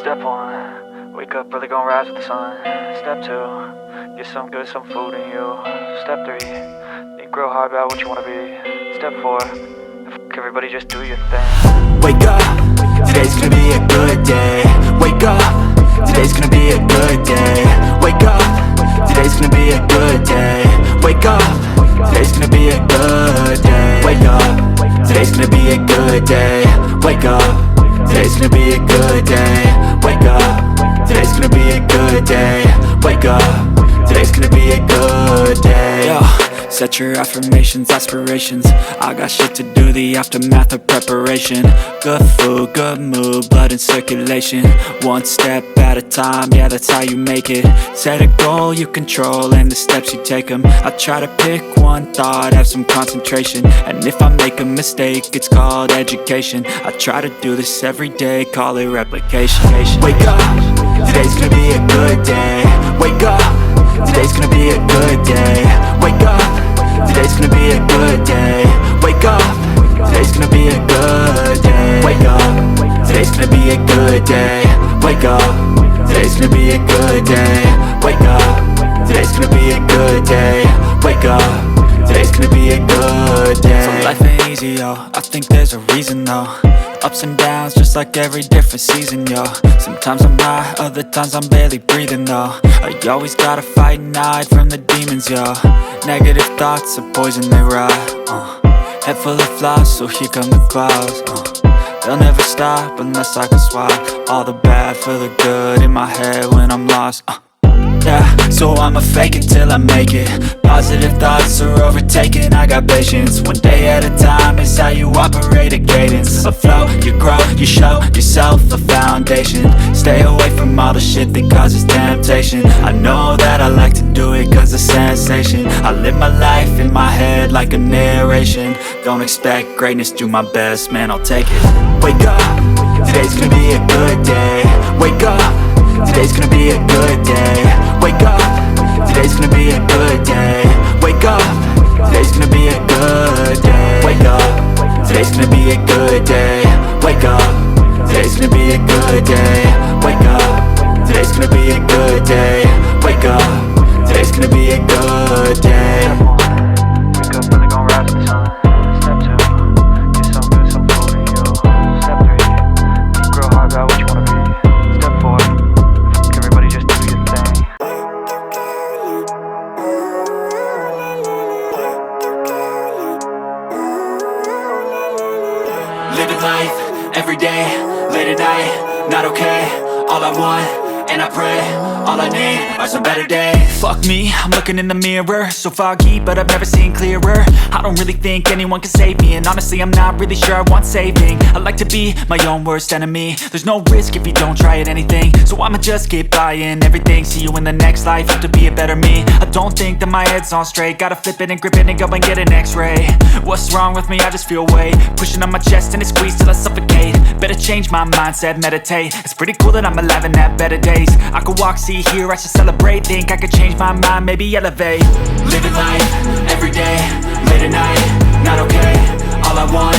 Step 1, wake up early, gon' rise with the sun. Step 2, get some good, some food in you. Step 3, think real hard about what you wanna be. Step 4, fuck everybody, just do your thing. Wake up, today's gonna be a good day. Wake up, today's gonna be a good day. Wake up, today's gonna be a good day. Wake up, today's gonna be a good day. Wake up, today's gonna be a good day. Wake up, today's gonna be a good day. Wake up, today's gonna be a good day. Wake up, today's gonna be a good day. Yo, set your affirmations, aspirations. I got shit to do, the aftermath of preparation. Good food, good mood, blood in circulation. One step at a time, yeah, that's how you make it. Set a goal you control and the steps you take them. I try to pick one thought, have some concentration. And if I make a mistake, it's called education. I try to do this every day, call it replication. Wake up, today's gonna be a good day. Wake up, today's gonna be a good day. Wake up, today's gonna be a good day. Wake up, today's gonna be a good day. Wake up, today's gonna be a good day. Wake up, today's gonna be a good day. Wake up, today's gonna be a good day. Wake up, today's gonna be a good day. So life ain't easy, yo, I think there's a reason though. Ups and downs, just like every different season, yo. Sometimes I'm high, other times I'm barely breathing, though. I always gotta fight and hide from the demons, yo. Negative thoughts are poison, they rot. Head full of flies, so here come the clouds. They'll never stop unless I can swap all the bad for the good in my head when I'm lost. Yeah, so I'ma fake it till I make it. Positive thoughts are overtaken, I got patience. One day at a time is how you operate a cadence. A flow, you grow, you show yourself a foundation. Stay away from all the shit that causes temptation. I know that I like to do it cause it's sensation. I live my life in my head like a narration. Don't expect greatness, do my best, man, I'll take it. Wake up, today's gonna be a good day. Wake up, today's gonna be a good day. Wake up, today's gonna be a good day. Wake up, today's gonna be a good day. Wake up, today's gonna be a good day. Wake up, today's gonna be a good day. Wake up, today's gonna be a good day. Wake up, today's gonna be a good day. Wake up early, gon' rise with the sun. Step 2, get some good, some food in you. Step 3, think real hard about what you wanna be. Step 4, fuck everybody, just do your thing. Living life, every day, late at night, not okay. All I want, and I pray, all I need are some better days. Fuck me, I'm looking in the mirror, so foggy, but I've never seen clearer. I don't really think anyone can save me, and honestly I'm not really sure I want saving. I like to be my own worst enemy. There's no risk if you don't try at anything, so I'ma just keep buying everything. See you in the next life, have to be a better me. I don't think that my head's on straight, gotta flip it and grip it and go and get an x-ray. What's wrong with me? I just feel weight pushing on my chest and it squeezes till I suffocate. Better change my mindset, meditate. It's pretty cool that I'm alive and have better days. I could walk, see, hear, I should celebrate. Think I could change my mind, maybe elevate. Living life, every day, late at night, not okay. All I want,